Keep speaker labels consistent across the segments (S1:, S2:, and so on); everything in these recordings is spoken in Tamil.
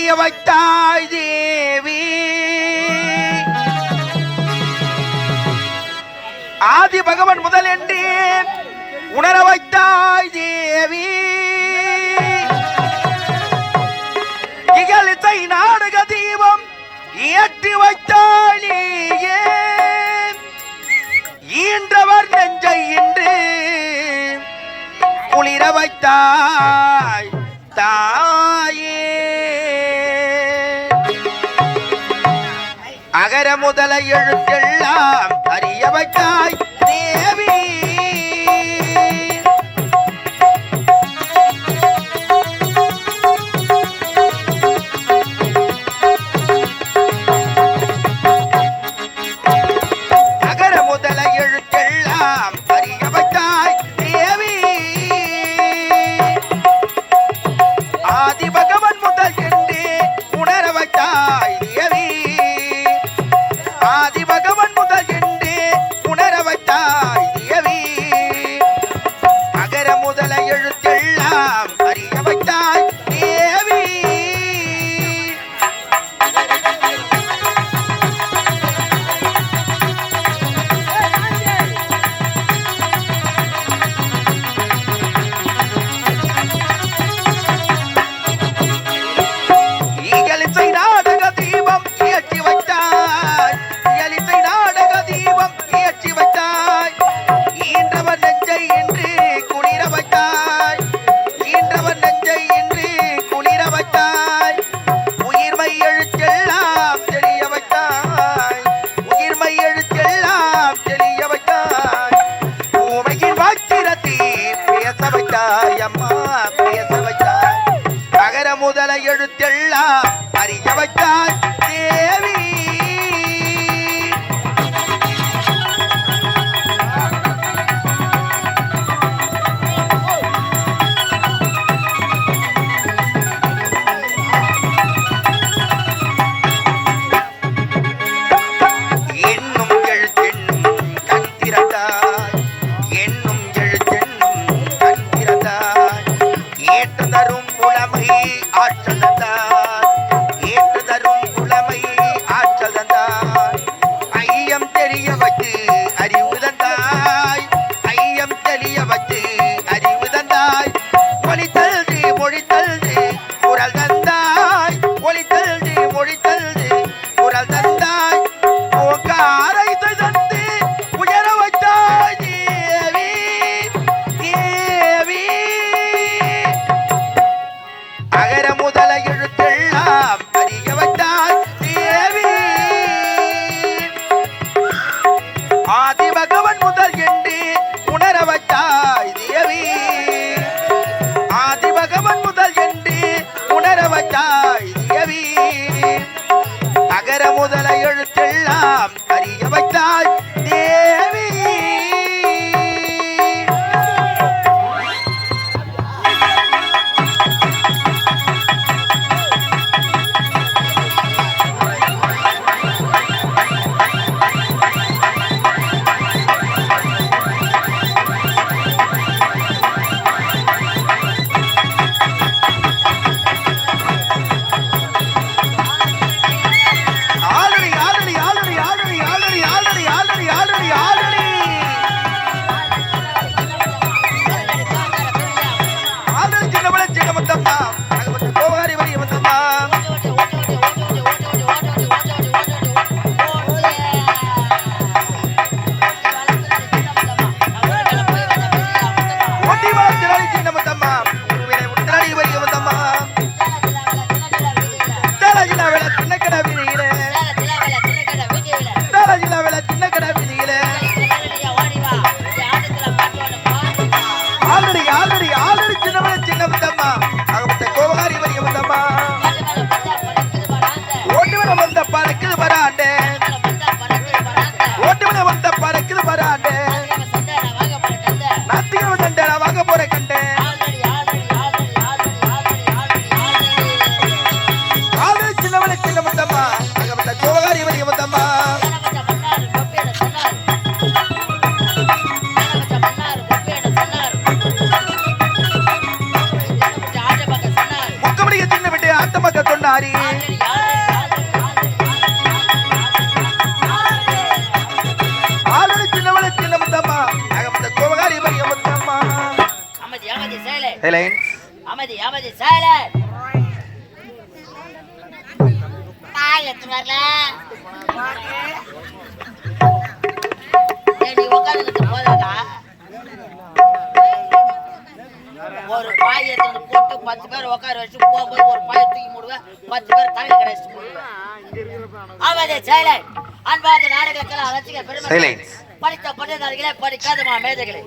S1: அறிய வைத்தாய் தேவி ஆதி பகவன் முதல் என்றே உணர வைத்தாய் தேவி இகழிசை நாடக தீபம் ஏற்றி வைத்தாய் நீயே ஈன்றவர் நெஞ்சை இன்று குளிர வைத்தாய் தாயே அகர முதல எழுத்தெல்லாம் அறிய வைத்தாய் தேவி அகர முதல எழுத்தெல்லாம் அறிய வைத்தாய் தேவி ஆதி பகவன் முதல் என்று உணர வைத்தாய் தேவி ஆதி பகவன் முதல் என்று உணர வைத்தாய் தேவி அகர முதல எழுத்தெல்லாம் அறிய வைத்தாய் தேவி இகழிசை நாடக தீபம் ஏற்றி வைத்தாய் இகழிசை நாடக தீபம் ஏற்றி வைத்தாய் ஈன்றவர் நெஞ்சை இன்று குளிர வைத்தாய் ஈன்றவர் நெஞ்சை இன்று குளிர வைத்தாய் உயிர்மை எழுத்தெல்லாம் தெரிய வைத்தாய் உயிர்மை எழுத்தெல்லாம் தெரிய வைத்தாய் ஊமையின் வாக்கிரத்தை பேச வைத்தாய் அம்மா பேச வைத்தாய் அகர முதல எழுத்தெல்லாம் அறிய வைத்தாய் தேவி என்னும் எழுத்தென்னும் கண் திறந்தாய் என்னும் எழுத்தென்னும் கண் திறந்தாய் ஏற்று தரும் புலமை ஆற்றல் தந்தாய் ஏற்று தரும் புலமை ஆற்றல் தந்தாய் ஐயம் தெரிய வைத்து அறிவு தந்தாய் ஐயம் தெரிய வைத்து அறிவு தந்தாய் ஒளி தல்து மொழி தல்து குரல் தந்தாய் ஒளி தல்து மொழி தல்து குரல் தந்தாய் ஓங்காரை தந்து உயர வைத்தாய் தேவி தேவி அகர முதல எழுத்தெல்லாம் அறிய வைத்தாய் தேவி ஆதி பகவன் முதல் என்று உணர வைத்தாய் தேவி ஆதி பகவன் முதல் என்று உணர வைத்தாய் தேவி அகர முதல எழுத்தெல்லாம் அறிய வைத்தாய் Devi already already already already already already already already already already சின்னவள சின்ன மத்தம்மா அங்க கோவாரி வரி மத்தம்மா ஒட்டிவா திராடி சின்ன மத்தம்மா உருவினை உட்ராடி வரி மத்தம்மா தலஜில வேள சின்ன கடை வீதியிலே தலஜில வேள சின்ன கடை வீதியிலே ஆல்ரெடி ஆல்ரெடி ஆல்ரெடி சின்னவள சின்ன மத்தம்மா அங்க கோவாரி வரி மத்தம்மா ஓட்டுவன வந்த பறக்குது வராண்டே ஓட்டுவன வந்த பறக்குது வராண்டே நத்திகள் தண்டை வாங்க போற கண்டே ஆல்ரெடி சின்னவள சின்ன மத்தம்மா அங்க கோவாரி வரி மத்தம்மா முக்கமடிய சின்ன விட்டு ஆட்டமக்க சொன்னாரி சைலன்ஸ்.
S2: அமைதி அமைதி சைலன்ட். பாய் எத்தனை வரல நீ உட்காந்துக்கிட்டு போதாதா? ஒரு பாய் எடுத்து போட்டு 10 பேர் உட்கார வச்சு போகும்போது ஒரு பாயை தூக்கி மூடுவேன், 10 பேர் தலையில் கிடைச்சிட்டு போடுவேன். அமைதி சைலன்ட். அன்பார்ந்த நாடகத்தில் ரசிக பெருமை படித்த பட்டதாரிகளே, படிக்காத மேதைகளே,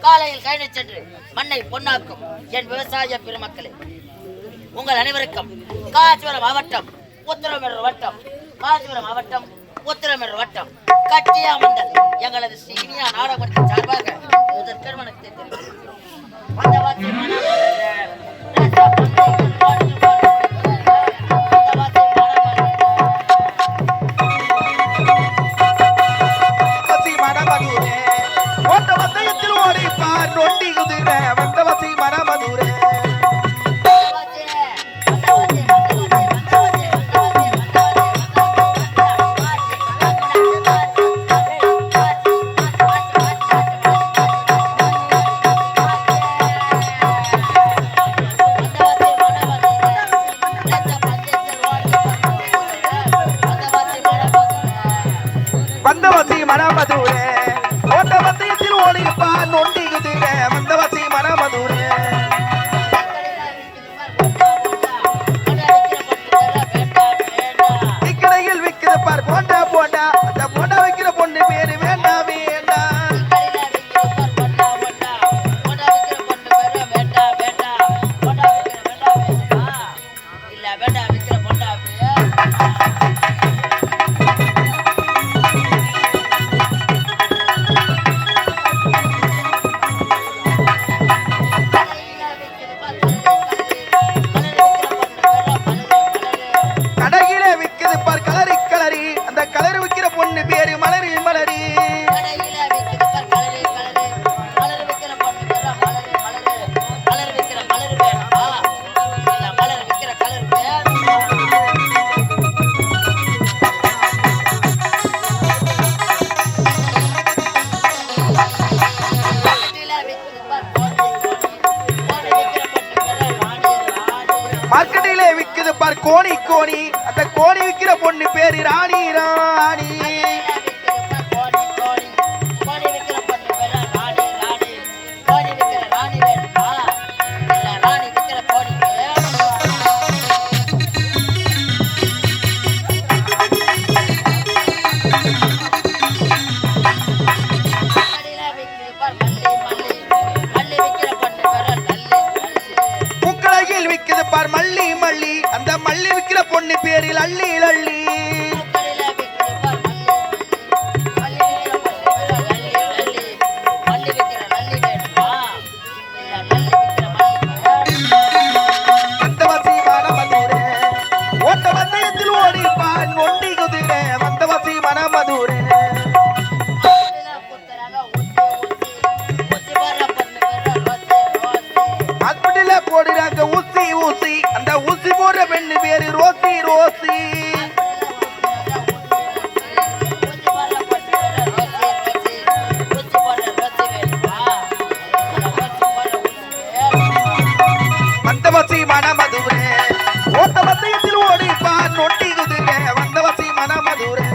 S2: காலையில் கைது சென்று மண்ணை பொன்னாக்கும் என் விவசாய பெருமக்களே, உங்கள் அனைவருக்கும் காஞ்சிபுரம் மாவட்டம் உத்திரமேரூர் வட்டம், காஞ்சிபுரம் மாவட்டம் உத்திரமேரூர் வட்டம் கட்டியாமந்தல் எங்களது சீனியா நாடகத்தின் சார்பாக முதல் திருமணத்தை தெரிவிக்கிறோம். அந்த
S1: மார்க்கெட்டிலே விக்குது பார் கோணி கோணி, அந்த கோணி விக்கிற பொண்ணு பேரு ராணி ராணி. மல்லி மல்லி, அந்த மல்லி விக்கிற பொண்ணு பேரில் அள்ளி அள்ளி. வந்தவசி மனமதுரே, ஓட்ட வந்தயத்தில் ஓடிப்பான் நொண்டி குதிரை. வந்தவசி மனமதுரே, ஹாஸ்பிட்டல போடுறாங்க ஊசி ஊசி, அந்த ஊசி போடுற பெண்ணு பேரு ரோசி ரோசி. வந்தவசி மனமதுரே, ஓட்ட வந்தயத்தில் ஓடிப்பான் நொண்டி குதிரை. வந்தவசி மனமதுரே.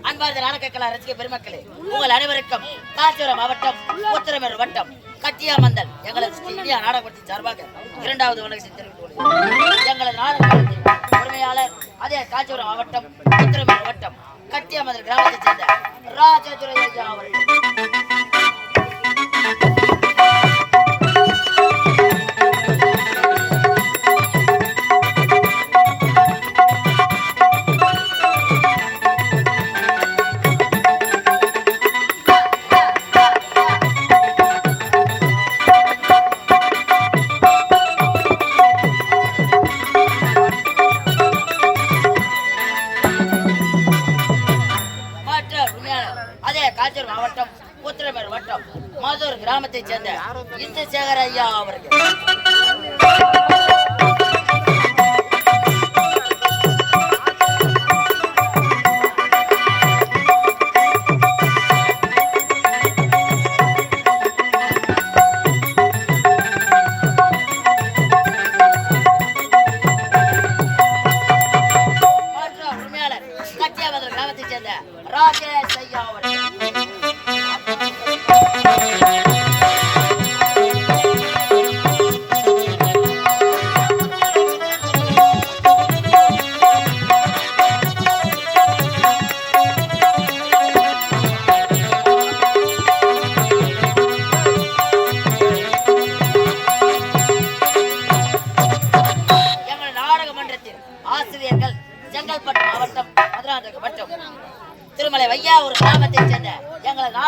S2: அன்பார்ந்த நாடகக்கலா ரசிக பெருமக்களே, உங்கள் அனைவருக்கும் காஞ்சிபுரம் மாவட்டம் உத்திரமேரூர் வட்டம் கட்டியாமந்தல் எங்களது இந்தியா நாடகத்தின் சார்பாக இரண்டாவது வணக்கத்தை தெரிவித்துக் கொள்கிறேன். எங்களது நாடகத்தின் உரிமையாளர் அதே காஞ்சிபுரம் மாவட்டம் உத்திரமேரூர் வட்டம் கட்டியாமந்தல் கிராமத்தைச் சேர்ந்த ராஜதுரை அவர்கள். மாவட்டம் உத்திரமேரூர் வட்டம் மதுர் கிராமத்தைச் சேர்ந்த இந்துசேகர் ஐயா அவர்கள்.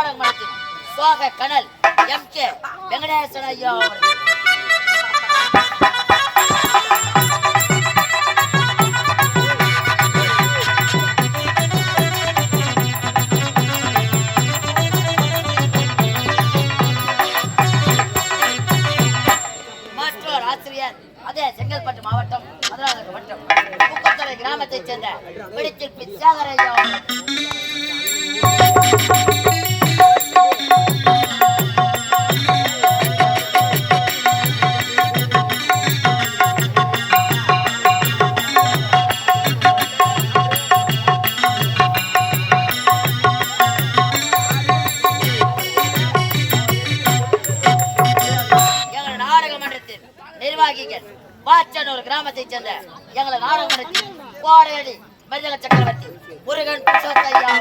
S2: நாடக மன்றத்தின் சோக கனல் MK வெங்கடேசன் ஐயா அவர்கள். மற்றொரு ஆசிரியர் அதே செங்கல்பட்டு மாவட்டம் மதுராந்தகம் வட்டம் குப்பத்துறை கிராமத்தைச் சேர்ந்த மெடிக்கல் பிச்சாகர் ஐயா அவர்கள். நிர்வாகிகள் பாச்சனூர் கிராமத்தைச் சேர்ந்த எங்களை நாடகமன்றத்தின் கோடையடி மருதக சக்கரவர்த்தி முருகன் புருஷோத்தையா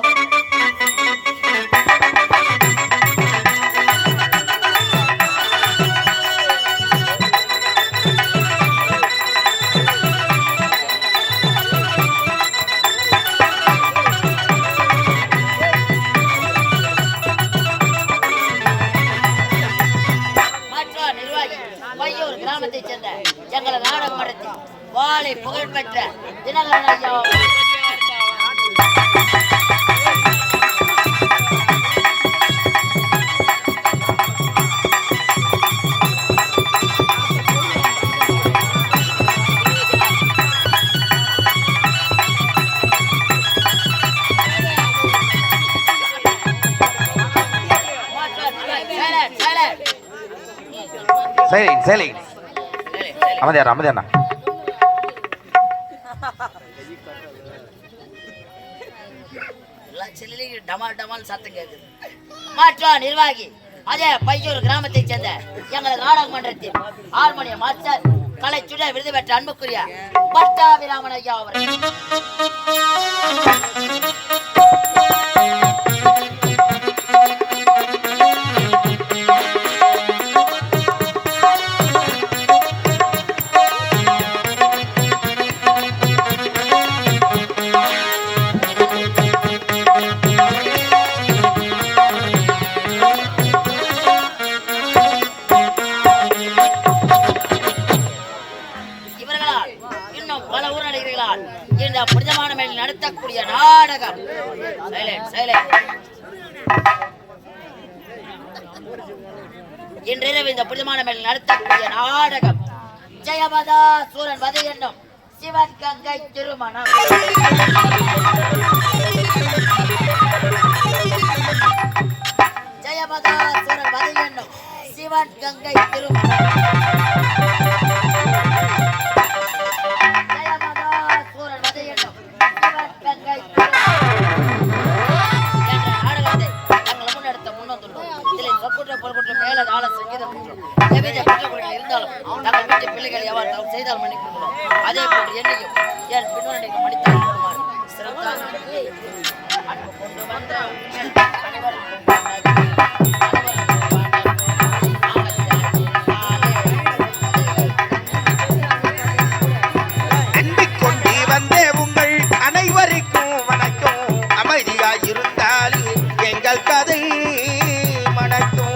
S2: கிராமத்தைச் சேர்ந்த எங்களை நாடக மன்றத்தில் வாழை புகழ்பெற்ற தினகரன் ஐயா
S1: அமைதியாண்ணா
S2: டமால் டமால் சத்தம் கேக்குது. மாற்றா நிர்வாகி அதே பையூர் கிராமத்தைச் சேர்ந்த எங்கள் நாடக மன்றத்தில் ஹார்மோனிய மாஸ்டர் கலைச்சுட விருது பெற்ற அன்புக்குரிய பட்டாபிராமன் ஐயா அவர்கள். இந்த புனிதமான மேல் நடத்தக்கூடிய நாடகம் இன்றிரவு இந்த புனிதமான மேல் நடத்தக்கூடிய நாடகம் ஜெயமதா சூரன் வதை என்னும் சிவன் கங்கை திருமணம். ஜெயமதா சூரன் வதை என்னும் சிவன் கங்கை திருமணம். பிள்ளைகள் எவ்வாறு செய்தால் மன்னிக் கொள்கிறோம். அதே போன்று என்னையும் என் பின்னணிக்கு மன்னித்தால் கொள்ளுமாறு சிறந்தார் அன்பு கொண்டு வந்த
S1: அன்பு கொண்டு வந்தே உங்கள் அனைவருக்கும் வணக்கம். அமைதியாயிருந்தால் எங்கள் கதை மணக்கும்.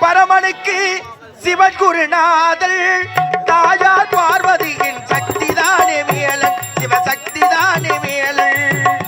S1: பரமனுக்கு சிவன் குருநாதல் தாயார் பார்வதியின் சக்திதானே மேலன் சிவசக்திதானே மேலன்.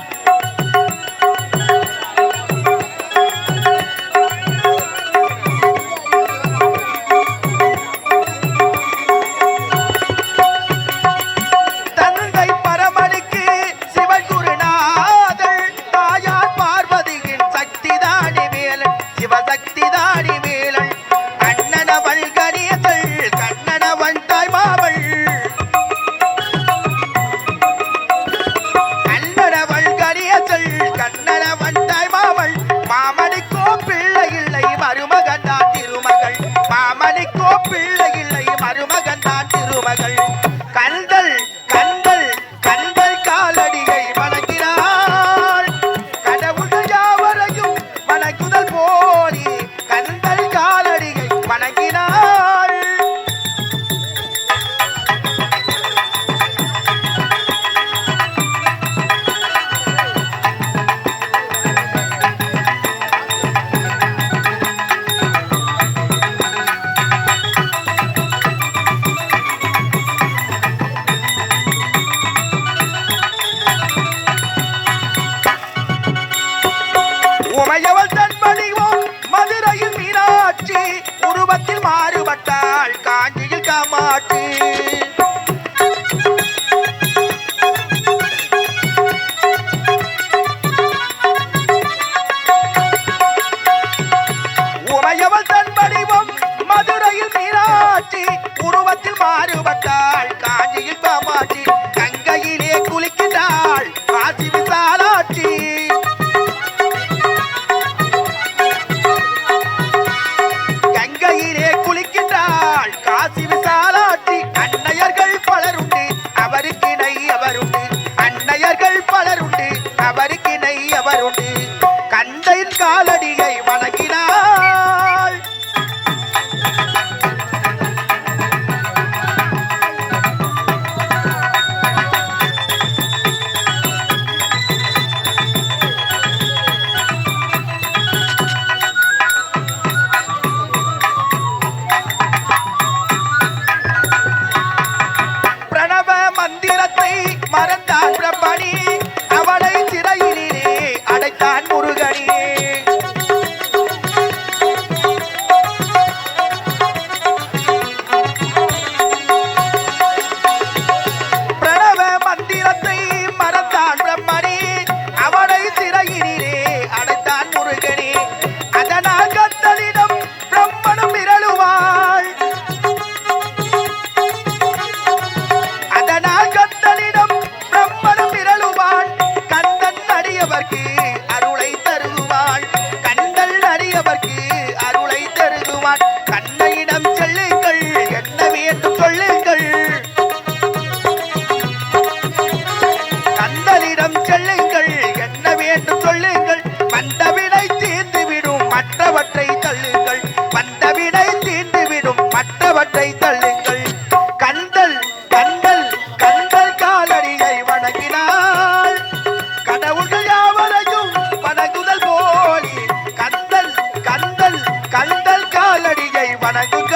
S1: தந்தையின் காலடியை வணங்கினாள். பிரணவ மந்திரத்தை மறந்தான் பிரம்மணி, அவளை சிறையிலே அடைத்தான் முருகனி. பிரணவ மந்திரத்தை மறந்தான் பிரம்மணி, அவளை சிறையிலே அடைத்தான் முருகனி. அதனால் கந்தனிடம் பிரம்மனும் மிரளுவாள். அதனால் கந்தனிடம் பிரம்மனும் மிரளுவாள். கந்தன் அடியவர்க்கு அருளை தருவாள். கந்தல் அடியவர்க்கு அருளை தருவாள். கண்ணையிடம் செல்லுங்கள், என்ன வேண்டும் சொல்லுங்கள். கந்தனிடம் செல்லுங்கள், என்ன வேண்டும் சொல்லுங்கள். வந்தவினை தீர்ந்துவிடும், மற்றவற்றை தள்ளுங்கள். வந்தவினை தீர்ந்துவிடும், மற்றவற்றை தள்ளுங்கள். கந்தல் கந்தல் கந்தல் காலடியை வணங்கினாள். கடவுள்கள் யாவரையும் வணங்குதல் போலி. கந்தல் கந்தல் கந்தல் காலடியை வணங்குங்கள்.